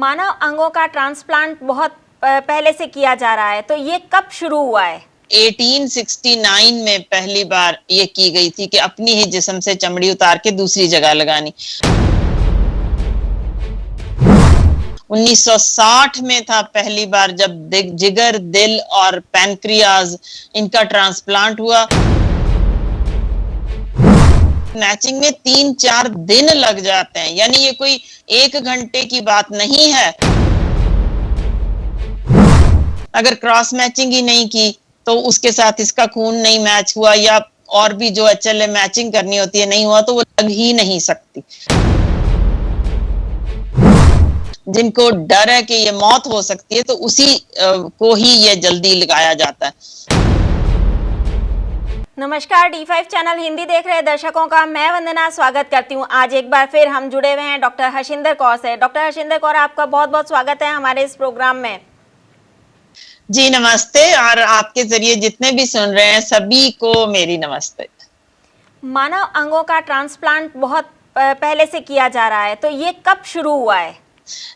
मानव अंगों का ट्रांसप्लांट बहुत पहले से किया जा रहा है, तो ये कब शुरू हुआ है? 1869 में पहली बार ये की गई थी कि अपनी ही जिस्म से चमड़ी उतार के दूसरी जगह लगानी। 1960 में था पहली बार जब जिगर, दिल और पैनक्रियाज इनका ट्रांसप्लांट हुआ। मैचिंग में 3-4 दिन लग जाते हैं, यानी ये कोई 1 घंटे की बात नहीं है। अगर क्रॉस मैचिंग ही नहीं की तो उसके साथ इसका खून नहीं मैच हुआ या और भी जो HLA मैचिंग करनी होती है नहीं हुआ तो वो लग ही नहीं सकती। जिनको डर है कि ये मौत हो सकती है तो उसी को ही ये जल्दी लगाया जाता है। नमस्कार, D5 चैनल हिंदी देख रहे दर्शकों का मैं वंदना स्वागत करती हूं। आज एक बार फिर हम जुड़े हुए हैं डॉक्टर हर्षिंदर कौर से। डॉक्टर हर्षिंदर कौर, आपका बहुत बहुत स्वागत है हमारे इस प्रोग्राम में। जी नमस्ते, और आपके जरिए जितने भी सुन रहे हैं सभी को मेरी नमस्ते। मानव अंगों का ट्रांसप्लांट बहुत पहले से किया जा रहा है, तो ये कब शुरू हुआ है?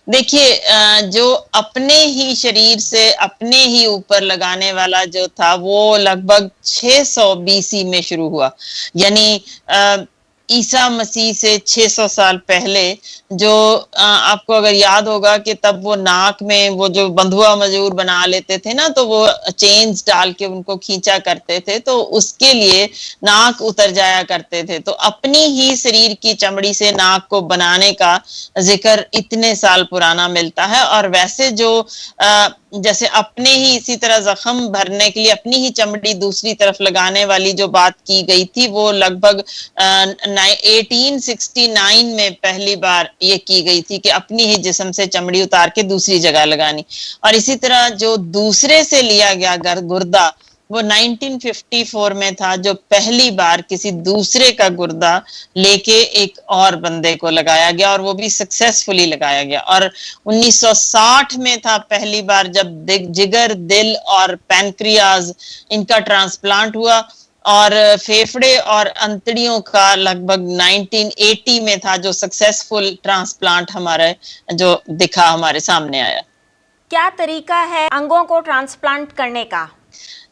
देखिए, जो अपने ही शरीर से अपने ही ऊपर लगाने वाला जो था वो लगभग 600 BC में शुरू हुआ। यानी ईसा मसीह से 600 साल पहले जो आपको अगर याद होगा कि तब वो नाक में वो जो बंधुआ मजूर बना लेते थे ना, तो वो चेन्स डाल के उनको खींचा करते थे, तो उसके लिए नाक उतर जाया करते थे। तो अपनी ही शरीर की चमड़ी से नाक को बनाने का जिक्र इतने साल पुराना मिलता है। और वैसे जो जैसे अपने ही इसी तरह जख्म भरने के लिए अपनी ही चमड़ी दूसरी तरफ लगाने वाली जो बात की गई थी वो लगभग 1869 में पहली बार ये की गई थी कि अपनी ही जिस्म से चमड़ी उतार के दूसरी जगह लगानी। और इसी तरह जो दूसरे से लिया गया गुर्दा वो 1954 में था, जो पहली बार किसी दूसरे का गुर्दा लेके एक और बंदे को लगाया गया और वो भी सक्सेसफुली लगाया गया। और 1960 में था पहली बार जब जिगर, दिल और पैनक्रियाज इनका ट्रांसप्लांट हुआ। और फेफड़े और अंतड़ियों का लगभग 1980 में था जो सक्सेसफुल ट्रांसप्लांट हमारे जो दिखा, हमारे सामने आया। क्या तरीका है अंगों को ट्रांसप्लांट करने का?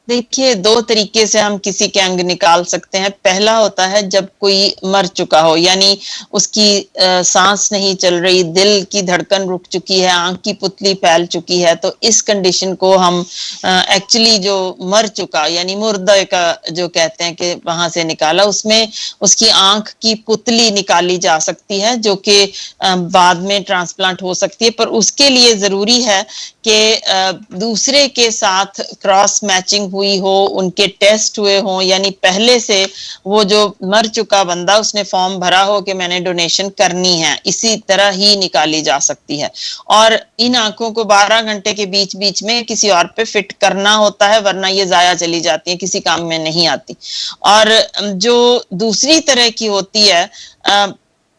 देखिए, 2 तरीके से हम किसी के अंग निकाल सकते हैं। पहला होता है जब कोई मर चुका हो, यानी उसकी सांस नहीं चल रही, दिल की धड़कन रुक चुकी है, आंख की पुतली फैल चुकी है, तो इस कंडीशन को हम एक्चुअली जो मर चुका यानी मुर्दा का जो कहते हैं कि वहां से निकाला, उसमें उसकी आंख की पुतली निकाली जा सकती है जो कि बाद में ट्रांसप्लांट हो सकती है। पर उसके लिए जरूरी है कि दूसरे के साथ क्रॉस मैचिंग हुई हो, उनके टेस्ट हुए हों, यानी पहले से वो जो मर चुका बंदा उसने फॉर्म भरा हो कि मैंने डोनेशन करनी है, इसी तरह ही निकाली जा सकती है। और इन आंखों को 12 घंटे के बीच बीच में किसी और पे फिट करना होता है, वरना ये जाया चली जाती है, किसी काम में नहीं आती। और जो दूसरी तरह की होती है,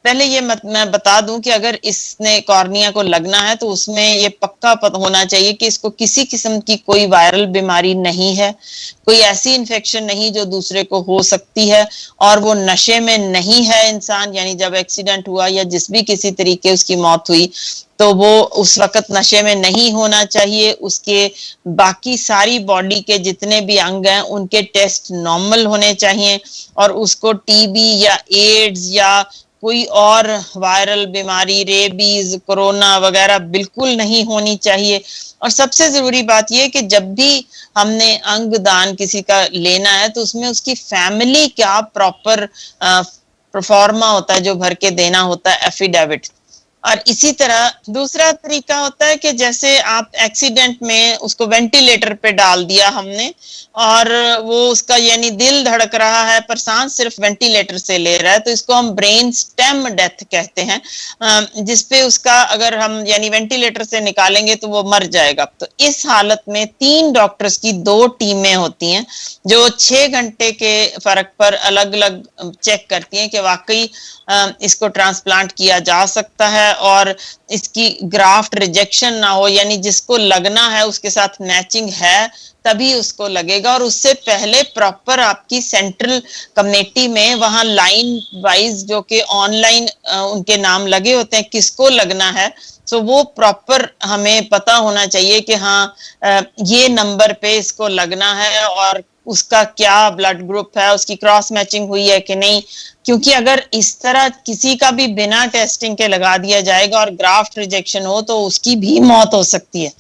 पहले ये मैं बता दूं कि अगर इसने कॉर्निया को लगना है तो उसमें ये पक्का होना चाहिए कि इसको किसी किस्म की कोई वायरल बीमारी नहीं है, कोई ऐसी इन्फेक्शन नहीं जो दूसरे को हो सकती है, और वो नशे में नहीं है इंसान। यानी जब एक्सीडेंट हुआ या जिस भी किसी तरीके उसकी मौत हुई तो वो उस वक्त नशे में नहीं होना चाहिए। उसके बाकी सारी बॉडी के जितने भी अंग हैं उनके टेस्ट नॉर्मल होने चाहिए, और उसको टीबी या एड्स या कोई और वायरल बीमारी, रेबीज, कोरोना वगैरह बिल्कुल नहीं होनी चाहिए। और सबसे जरूरी बात यह कि जब भी हमने अंग दान किसी का लेना है तो उसमें उसकी फैमिली क्या प्रॉपर प्रोफार्मा होता है जो भर के देना होता है, एफिडेविट। और इसी तरह दूसरा तरीका होता है कि जैसे आप एक्सीडेंट में उसको वेंटिलेटर पे डाल दिया हमने, और वो उसका यानी दिल धड़क रहा है पर सांस सिर्फ वेंटिलेटर से ले रहा है, तो इसको हम ब्रेन स्टेम डेथ कहते हैं, जिसपे उसका अगर हम यानी वेंटिलेटर से निकालेंगे तो वो मर जाएगा। तो इस हालत में 3 डॉक्टर्स की 2 टीमें होती हैं जो 6 घंटे के फर्क पर अलग अलग चेक करती हैं कि वाकई इसको ट्रांसप्लांट किया जा सकता है और इसकी ग्राफ्ट रिजेक्शन ना हो, यानी जिसको लगना है उसके साथ मैचिंग है तभी उसको लगेगा। और उससे पहले प्रॉपर आपकी सेंट्रल कम्युनिटी में वहां लाइन वाइज जो कि ऑनलाइन उनके नाम लगे होते हैं किसको लगना है, सो वो प्रॉपर हमें पता होना चाहिए कि हाँ ये नंबर पे इसको लगना है और उसका क्या ब्लड ग्रुप है, उसकी क्रॉस मैचिंग हुई है कि नहीं। क्योंकि अगर इस तरह किसी का भी बिना टेस्टिंग के लगा दिया जाएगा और ग्राफ्ट रिजेक्शन हो तो उसकी भी मौत हो सकती है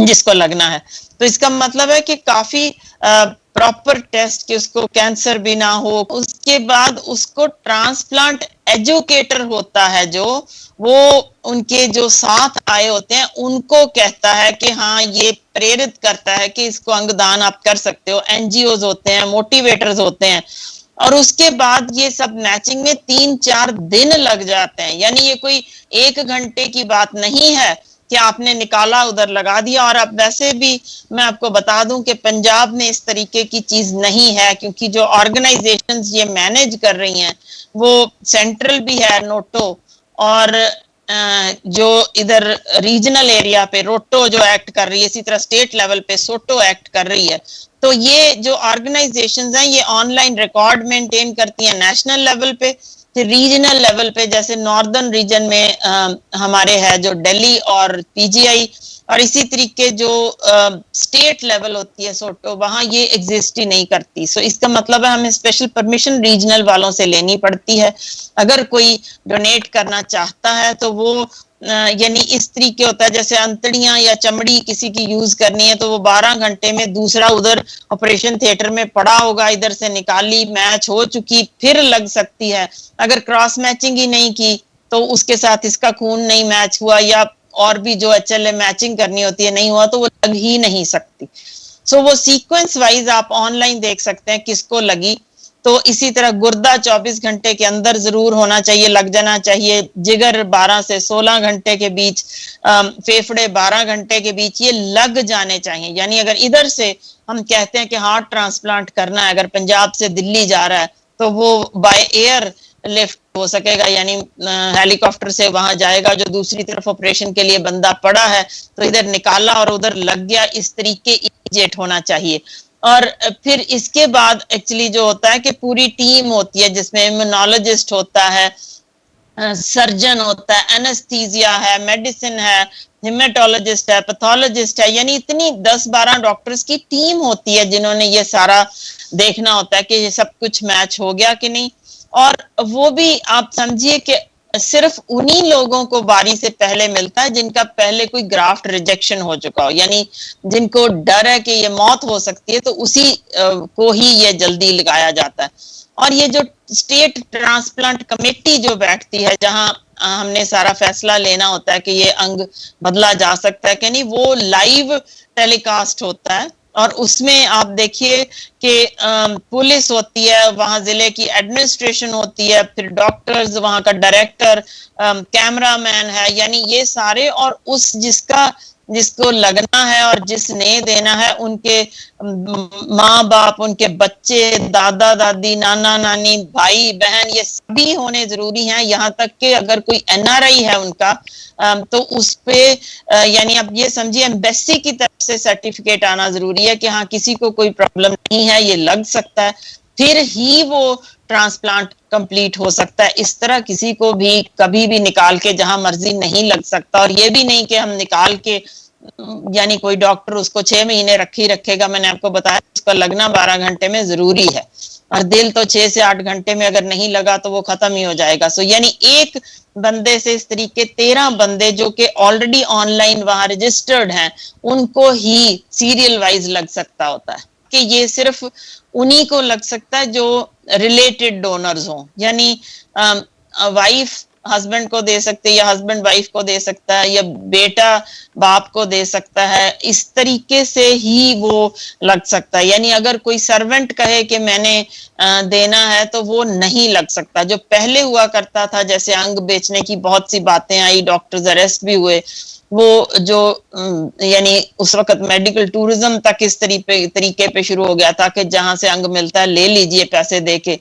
जिसको लगना है। तो इसका मतलब है कि काफी प्रॉपर टेस्ट कि उसको कैंसर भी ना हो। उसके बाद उसको ट्रांसप्लांट एजुकेटर होता है जो वो उनके जो साथ आए होते हैं उनको कहता है कि हाँ ये प्रेरित करता है कि इसको अंगदान आप कर सकते हो। एनजीओज होते हैं, मोटिवेटर्स होते हैं, और उसके बाद ये सब मैचिंग में 3-4 दिन लग जाते हैं। यानी ये कोई 1 घंटे की बात नहीं है कि आपने निकाला उधर लगा दिया। और अब वैसे भी मैं आपको बता दूं कि पंजाब में इस तरीके की चीज नहीं है, क्योंकि जो ऑर्गेनाइजेशंस ये मैनेज कर रही हैं वो सेंट्रल भी है नोटो, और जो इधर रीजनल एरिया पे रोटो जो एक्ट कर रही है, इसी तरह स्टेट लेवल पे सोटो एक्ट कर रही है। तो ये जो ऑर्गेनाइजेशंस हैं ये ऑनलाइन रिकॉर्ड मेंटेन करती हैं नेशनल लेवल पे, फिर रीजनल लेवल पे जैसे नॉर्दर्न रीजन में हमारे है जो दिल्ली और पीजीआई, और इसी तरीके जो स्टेट लेवल होती है सोटो, वहां ये एग्जिस्ट ही नहीं करती। सो इसका मतलब है हमें स्पेशल परमिशन रीजनल वालों से लेनी पड़ती है। अगर कोई डोनेट करना चाहता है तो वो यानी इस तरीके होता है जैसे अंतड़ियां या चमड़ी किसी की यूज करनी है तो वो 12 घंटे में दूसरा उधर ऑपरेशन थिएटर में पड़ा होगा, इधर से निकाली, मैच हो चुकी, फिर लग सकती है। अगर क्रॉस मैचिंग ही नहीं की तो उसके साथ इसका खून नहीं मैच हुआ, या और भी जो एचएलए मैचिंग करनी होती है नहीं हुआ, तो वो लग ही नहीं सकती। सो वो सीक्वेंस वाइज आप ऑनलाइन देख सकते हैं किसको लगी। तो इसी तरह गुर्दा 24 घंटे के अंदर जरूर होना चाहिए, लग जाना चाहिए। जिगर 12 से 16 घंटे के बीच, फेफड़े 12 घंटे के बीच, ये लग जाने चाहिए। यानी अगर इधर से हम कहते हैं कि हार्ट ट्रांसप्लांट करना है, अगर पंजाब से दिल्ली जा रहा है तो वो बाय एयर लिफ्ट हो सकेगा, यानी हेलीकॉप्टर से वहां जाएगा। जो दूसरी तरफ ऑपरेशन के लिए बंदा पड़ा है तो इधर निकाला और उधर लग गया, इस तरीके इमीडिएट होना चाहिए। और फिर इसके बाद एक्चुअली जो होता है कि पूरी टीम होती है जिसमें इम्यूनोलॉजिस्ट होता है, सर्जन होता है, एनेस्थीसिया है, मेडिसिन है, हिमेटोलॉजिस्ट है, पैथोलॉजिस्ट है, यानी इतनी 10-12 डॉक्टर्स की टीम होती है जिन्होंने ये सारा देखना होता है कि ये सब कुछ मैच हो गया कि नहीं। और वो भी आप समझिए कि सिर्फ उन्हीं लोगों को बारी से पहले मिलता है जिनका पहले कोई ग्राफ्ट रिजेक्शन हो चुका हो, यानी जिनको डर है कि ये मौत हो सकती है, तो उसी को ही ये जल्दी लगाया जाता है। और ये जो स्टेट ट्रांसप्लांट कमेटी जो बैठती है, जहां हमने सारा फैसला लेना होता है कि ये अंग बदला जा सकता है कि नहीं, वो लाइव टेलीकास्ट होता है। और उसमें आप देखिए कि पुलिस होती है, वहां जिले की एडमिनिस्ट्रेशन होती है, फिर डॉक्टर्स, वहां का डायरेक्टर, कैमरामैन है, यानी ये सारे, और उस जिसको लगना है और जिसने देना है उनके माँ बाप, उनके बच्चे, दादा दादी, नाना नानी, भाई बहन, ये सभी होने जरूरी हैं। यहाँ तक कि अगर कोई एनआरआई है उनका तो उस पे यानी आप ये समझिए एम्बेसी की तरफ से सर्टिफिकेट आना जरूरी है कि हाँ किसी को कोई प्रॉब्लम नहीं है, ये लग सकता है, फिर ही वो ट्रांसप्लांट कंप्लीट हो सकता है। इस तरह किसी को भी कभी भी निकाल के जहां मर्जी नहीं लग सकता। और ये भी नहीं कि हम निकाल के यानी कोई डॉक्टर उसको 6 महीने रखेगा। मैंने आपको बताया उसका लगना 12 घंटे में जरूरी है, और दिल तो 6 से 8 घंटे में अगर नहीं लगा तो वो खत्म ही हो जाएगा। सो यानी एक बंदे से इस तरीके 13 बंदे जो कि ऑलरेडी ऑनलाइन वहां रजिस्टर्ड हैं, उनको ही सीरियल वाइज लग सकता होता है। कि ये सिर्फ उन्हीं को लग सकता है जो रिलेटेड डोनर्स हों, यानी वाइफ हस्बैंड को दे सकते हैं, या हस्बैंड वाइफ को दे सकता है, या बेटा बाप को दे सकता है। इस तरीके से ही वो लग सकता है। यानी अगर कोई सर्वेंट कहे कि मैंने देना है तो वो नहीं लग सकता। जो पहले हुआ करता था, जैसे अंग बेचने की बहुत सी बातें आई, डॉक्टर्स अरेस्ट भी हुए, वो जो यानी उस वक्त मेडिकल टूरिज्म तक इस तरीके पे शुरू हो गया था कि जहां से अंग मिलता है ले लीजिए पैसे देके,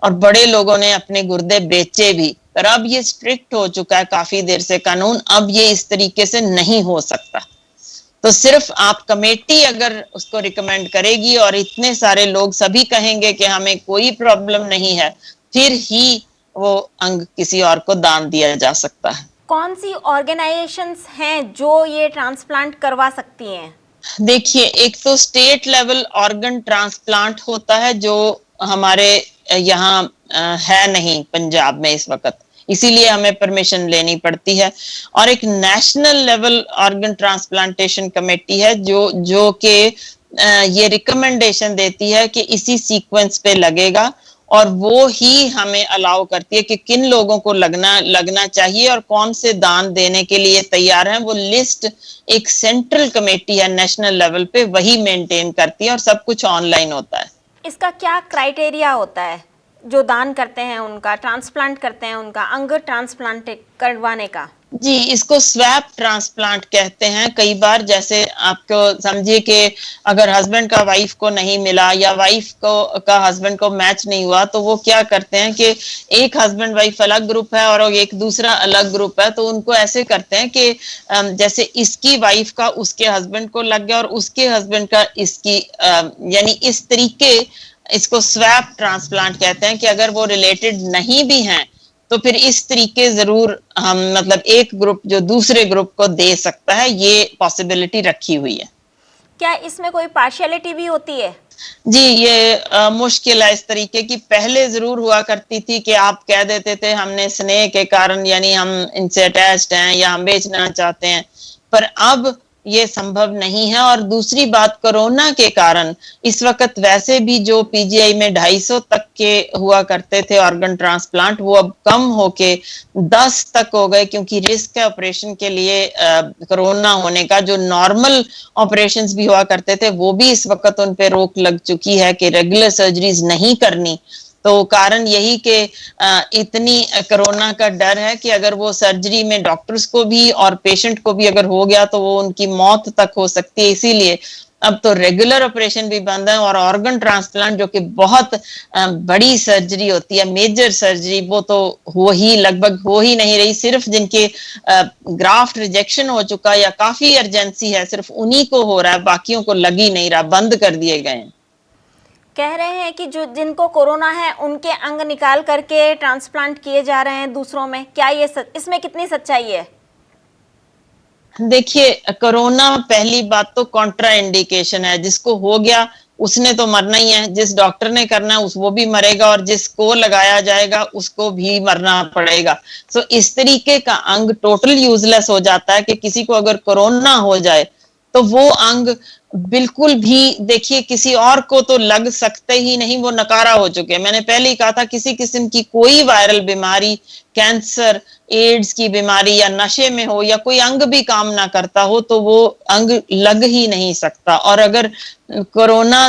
और बड़े लोगों ने अपने गुर्दे बेचे भी। पर अब ये स्ट्रिक्ट हो चुका है काफी देर से कानून, अब ये इस तरीके से नहीं हो सकता। तो सिर्फ आप कमेटी अगर उसको रिकमेंड करेगी और इतने सारे लोग सभी कहेंगे कि हमें कोई प्रॉब्लम नहीं है, फिर ही वो अंग किसी और को दान दिया जा सकता है। कौन सी ऑर्गेनाइजेशंस हैं जो ये ट्रांसप्लांट करवा सकती हैं? देखिए, एक तो स्टेट लेवल ऑर्गन ट्रांसप्लांट होता है जो हमारे यहाँ है नहीं पंजाब में इस वक्त, इसीलिए हमें परमिशन लेनी पड़ती है। और एक national level organ transplantation committee है जो कि ये रिकमेंडेशन देती है कि इसी सीक्वेंस पे लगेगा, और वो ही हमें अलाउ करती है कि किन लोगों को लगना चाहिए और कौन से दान देने के लिए तैयार हैं। वो लिस्ट एक सेंट्रल कमेटी है नेशनल लेवल पे, वही मेंटेन करती है और सब कुछ ऑनलाइन होता है। इसका क्या क्राइटेरिया होता है जो दान करते हैं उनका, ट्रांसप्लांट करते हैं उनका, अंग ट्रांसप्लांट करवाने का? जी, इसको स्वैप ट्रांसप्लांट कहते हैं। कई बार जैसे आपको समझिए कि अगर हस्बैंड का वाइफ को नहीं मिला या वाइफ को का हस्बैंड को मैच नहीं हुआ, तो वो क्या करते हैं कि एक हस्बैंड वाइफ अलग ग्रुप है और एक दूसरा अलग ग्रुप है, तो उनको ऐसे करते हैं कि जैसे इसकी वाइफ का उसके हस्बैंड को लग गया और उसके हस्बैंड का इसकी, यानी इस तरीके, इसको स्वैप ट्रांसप्लांट कहते हैं कि अगर वो रिलेटेड नहीं भी हैं तो फिर इस तरीके जरूर हम, मतलब एक ग्रुप जो दूसरे ग्रुप को दे सकता है, ये पॉसिबिलिटी रखी हुई है। क्या इसमें कोई पार्शियलिटी भी होती है? जी, ये मुश्किल है इस तरीके की। पहले जरूर हुआ करती थी कि आप कह देते थे हमने स्नेह के कारण, यानी हम इनसे अटैच्ड हैं या हम बेचना चाहते हैं, पर अब ये संभव नहीं है। और दूसरी बात, कोरोना के कारण इस वक्त वैसे भी जो पीजीआई में 250 तक के हुआ करते थे ऑर्गन ट्रांसप्लांट, वो अब कम होके 10 तक हो गए, क्योंकि रिस्क है ऑपरेशन के लिए कोरोना होने का। जो नॉर्मल ऑपरेशंस भी हुआ करते थे वो भी इस वक्त उन पे रोक लग चुकी है कि रेगुलर सर्जरीज नहीं करनी। तो कारण यही कि इतनी कोरोना का डर है कि अगर वो सर्जरी में डॉक्टर्स को भी और पेशेंट को भी अगर हो गया तो वो उनकी मौत तक हो सकती है। इसीलिए अब तो रेगुलर ऑपरेशन भी बंद है, और ऑर्गन ट्रांसप्लांट जो कि बहुत बड़ी सर्जरी होती है, मेजर सर्जरी, वो तो लगभग हो ही नहीं रही। सिर्फ जिनके ग्राफ्ट रिजेक्शन हो चुका या काफी अर्जेंसी है, सिर्फ उन्हीं को हो रहा है, बाकियों को लग ही नहीं रहा, बंद कर दिए गए हैं। कह रहे हैं कि जो जिनको कोरोना है उनके अंग निकाल करके ट्रांसप्लांट किए जा रहे हैं दूसरों में, क्या ये इसमें कितनी सच्चाई है? देखिए, कोरोना पहली बात तो कॉन्ट्रा इंडिकेशन है। जिसको हो गया उसने तो मरना ही है, जिस डॉक्टर ने करना है वो भी मरेगा, और जिसको लगाया जाएगा उसको भी मरना पड़ेगा। सो इस तरीके का अंग टोटल यूजलेस हो जाता है कि किसी को अगर कोरोना हो जाए तो वो अंग बिल्कुल भी, देखिए, किसी और को तो लग सकते ही नहीं, वो नकारा हो चुके हैं। मैंने पहले ही कहा था, किसी किस्म की कोई वायरल बीमारी, कैंसर, एड्स की बीमारी, या नशे में हो, या कोई अंग भी काम ना करता हो, तो वो अंग लग ही नहीं सकता। और अगर कोरोना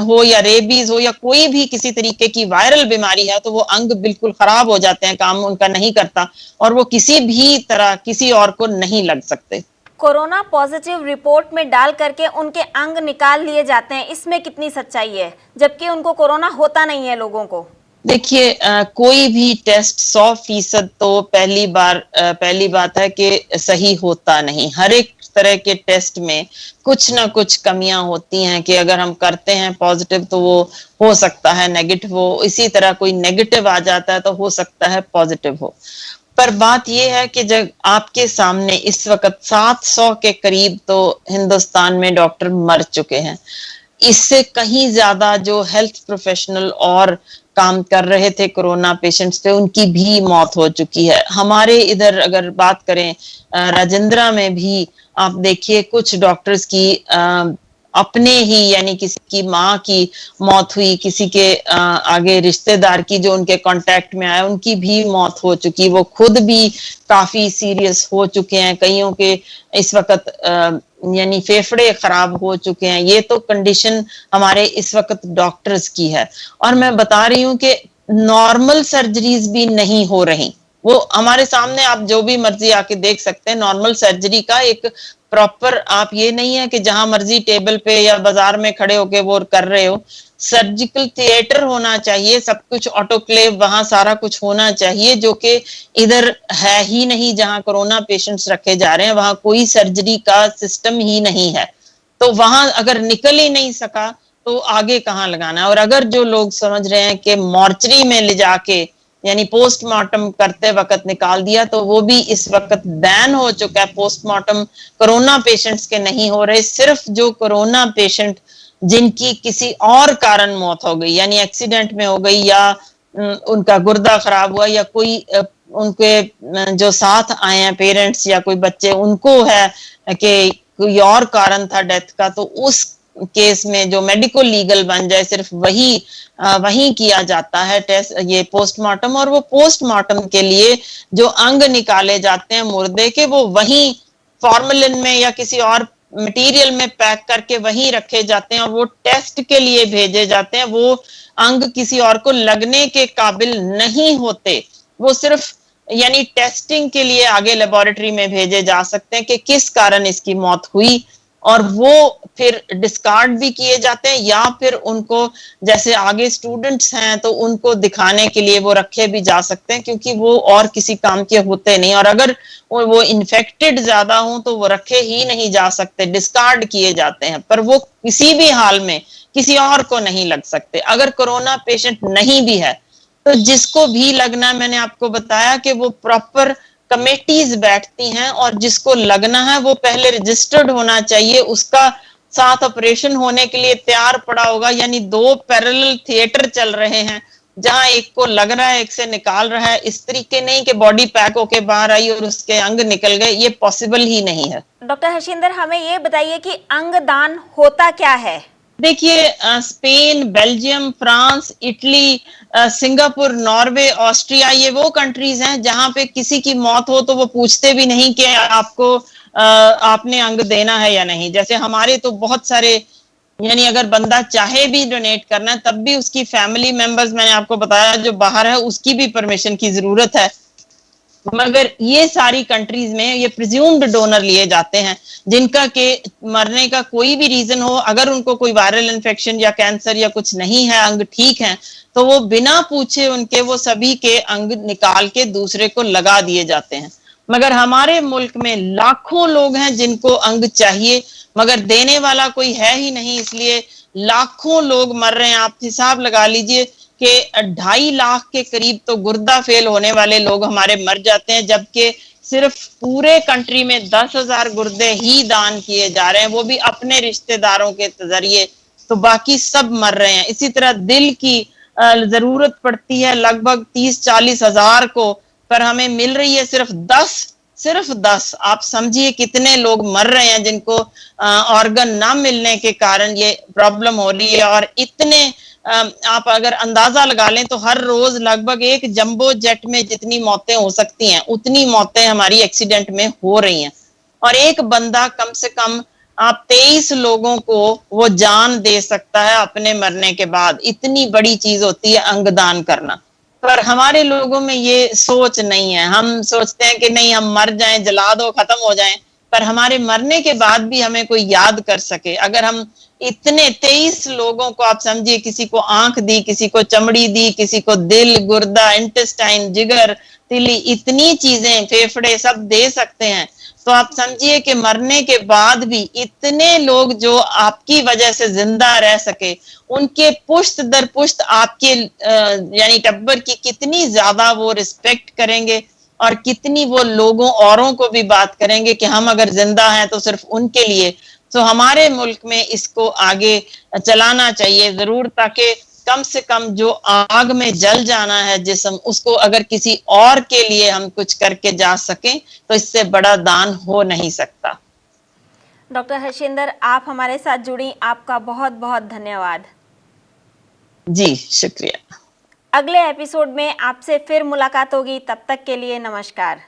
हो या रेबीज हो या कोई भी किसी तरीके की वायरल बीमारी है, तो वो अंग बिल्कुल खराब हो जाते हैं, काम उनका नहीं करता, और वो किसी भी तरह किसी और को नहीं लग सकते। कोरोना पॉजिटिव रिपोर्ट में डाल करके उनके अंग निकाल लिए जाते हैं, इसमें कितनी सच्चाई है, जबकि उनको कोरोना होता नहीं है लोगों को? देखिए, कोई भी टेस्ट 100% तो पहली बात है कि सही होता नहीं। हर एक तरह के टेस्ट में कुछ ना कुछ कमियां होती हैं कि अगर हम करते हैं पॉजिटिव तो वो हो सकता है नेगेटिव हो, इसी तरह कोई नेगेटिव आ जाता है तो हो सकता है पॉजिटिव हो। पर बात यह है कि जब आपके सामने इस वक्त 700 के करीब तो हिंदुस्तान में डॉक्टर मर चुके हैं, इससे कहीं ज्यादा जो हेल्थ प्रोफेशनल और काम कर रहे थे कोरोना पेशेंट्स पे, उनकी भी मौत हो चुकी है। हमारे इधर अगर बात करें राजेंद्रा में भी आप देखिए, कुछ डॉक्टर्स की अपने ही, यानी किसी की माँ की मौत हुई, किसी के आगे रिश्तेदार की जो उनके कांटेक्ट में आया उनकी भी मौत हो चुकी। वो खुद भी काफी सीरियस हो चुके हैं, कईयों के इस वक्त यानी फेफड़े खराब हो चुके हैं। ये तो कंडीशन हमारे इस वक्त डॉक्टर्स की है। और मैं बता रही हूँ कि नॉर्मल सर्जरीज भी नहीं हो रही। वो हमारे सामने आप जो भी मर्जी आके देख सकते हैं। नॉर्मल सर्जरी का एक प्रॉपर, आप ये नहीं है कि जहां मर्जी टेबल पे या बाजार में खड़े होके वो कर रहे हो। सर्जिकल थिएटर होना चाहिए, सब कुछ ऑटोक्लेव, वहां सारा कुछ होना चाहिए, जो कि इधर है ही नहीं। जहां कोरोना पेशेंट्स रखे जा रहे हैं वहां कोई सर्जरी का सिस्टम ही नहीं है। तो वहां अगर निकल ही नहीं सका तो आगे कहाँ लगाना है। और अगर जो लोग समझ रहे हैं कि मॉर्चरी में ले जाके यानी पोस्टमार्टम करते वक्त निकाल दिया, तो वो भी इस वक्त बैन हो चुका है। पोस्टमार्टम कोरोना पेशेंट्स के नहीं हो रहे, सिर्फ जो कोरोना पेशेंट जिनकी किसी और कारण मौत हो गई, यानी एक्सीडेंट में हो गई या उनका गुर्दा खराब हुआ या कोई उनके जो साथ आए हैं पेरेंट्स या कोई बच्चे, उनको है कि कोई और कारण था डेथ का, तो उस केस में जो मेडिकल लीगल बन जाए सिर्फ वही किया जाता है टेस्ट, ये पोस्टमार्टम। और वो पोस्टमार्टम के लिए जो अंग निकाले जाते हैं मुर्दे के, वो वही फॉर्मेलिन में या किसी और मटेरियल में पैक करके वहीं रखे जाते हैं और वो टेस्ट के लिए भेजे जाते हैं। वो अंग किसी और को लगने के काबिल नहीं होते, वो सिर्फ यानी टेस्टिंग के लिए आगे लेबोरेटरी में भेजे जा सकते हैं कि किस कारण इसकी मौत हुई, और वो फिर डिस्कार्ड भी किए जाते हैं या फिर उनको, जैसे आगे स्टूडेंट्स हैं तो उनको दिखाने के लिए वो रखे भी जा सकते हैं, क्योंकि वो और किसी काम के होते नहीं, और अगर वो इन्फेक्टेड ज्यादा हो तो वो रखे ही नहीं जा सकते, डिस्कार्ड किए जाते हैं। पर वो किसी भी हाल में किसी और को नहीं लग सकते। अगर कोरोना पेशेंट नहीं भी है तो जिसको भी लगना, मैंने आपको बताया कि वो प्रॉपर कमेटीज बैठती हैं और जिसको लगना है वो पहले रजिस्टर्ड होना चाहिए, उसका साथ ऑपरेशन होने के लिए तैयार पड़ा होगा। यानी 2 पैरेलल थिएटर चल रहे हैं, जहां एक को लग रहा है एक से निकाल रहा है। इस तरीके नहीं कि बॉडी पैक होके बाहर आई और उसके अंग निकल गए, ये पॉसिबल ही नहीं है। डॉक्टर हर्षिंदर, हमें ये बताइए कि अंग दान होता क्या है? देखिए, Spain, Belgium, France, Italy, Singapore, Norway, Austria, ये वो कंट्रीज हैं जहां पे किसी की मौत हो तो वो पूछते भी नहीं कि आपने अंग देना है या नहीं। जैसे हमारे तो बहुत सारे, यानी अगर बंदा चाहे भी डोनेट करना है तब भी उसकी फैमिली मेंबर्स, मैंने आपको बताया जो बाहर है, उसकी भी परमिशन की जरूरत है। मगर ये सारी कंट्रीज में ये प्रिज्यूम्ड डोनर लिए जाते हैं जिनका के मरने का कोई भी रीजन हो, अगर उनको कोई वायरल इन्फेक्शन या कैंसर या कुछ नहीं है, अंग ठीक है, तो वो बिना पूछे उनके वो सभी के अंग निकाल के दूसरे को लगा दिए जाते हैं। मगर हमारे मुल्क में लाखों लोग हैं जिनको अंग चाहिए, मगर देने वाला कोई है ही नहीं, इसलिए लाखों लोग मर रहे हैं। आप हिसाब लगा लीजिए कि 2.5 लाख के करीब तो गुर्दा फेल होने वाले लोग हमारे मर जाते हैं, जबकि सिर्फ पूरे कंट्री में 10,000 गुर्दे ही दान किए जा रहे हैं, वो भी अपने रिश्तेदारों के जरिए, तो बाकी सब मर रहे हैं। इसी तरह दिल की जरूरत पड़ती है लगभग 30-40 हजार को, पर हमें मिल रही है सिर्फ 10। आप समझिए कितने लोग मर रहे हैं जिनको ऑर्गन ना मिलने के कारण ये प्रॉब्लम हो रही है। और इतने आप अगर अंदाजा लगा लें तो हर रोज लगभग एक जंबो जेट में जितनी मौतें हो सकती हैं उतनी मौतें हमारी एक्सीडेंट में हो रही हैं। और एक बंदा कम से कम आप 23 लोगों को वो जान दे सकता है अपने मरने के बाद। इतनी बड़ी चीज होती है अंगदान करना, पर हमारे लोगों में ये सोच नहीं है। हम सोचते हैं कि नहीं, हम मर जाएं, जला दो, खत्म हो जाएं, पर हमारे मरने के बाद भी हमें कोई याद कर सके। अगर हम इतने 23 लोगों को, आप समझिए, किसी को आंख दी, किसी को चमड़ी दी, किसी को दिल, गुर्दा, इंटेस्टाइन, जिगर, तिली, इतनी चीजें, फेफड़े सब दे सकते हैं, तो आप समझिए कि मरने के बाद भी इतने लोग जो आपकी वजह से जिंदा रह सके, उनके पुश्त दर पुश्त आपके यानी टब्बर की कितनी ज्यादा वो रिस्पेक्ट करेंगे और कितनी वो लोगों औरों को भी बात करेंगे कि हम अगर जिंदा हैं तो सिर्फ उनके लिए। तो हमारे मुल्क में इसको आगे चलाना चाहिए जरूर, ताकि कम से कम जो आग में जल जाना है जिस्म, उसको अगर किसी और के लिए हम कुछ करके जा सकें तो इससे बड़ा दान हो नहीं सकता। डॉक्टर हर्षिंदर, आप हमारे साथ जुड़ी, आपका बहुत बहुत धन्यवाद। जी शुक्रिया। अगले एपिसोड में आपसे फिर मुलाकात होगी, तब तक के लिए नमस्कार।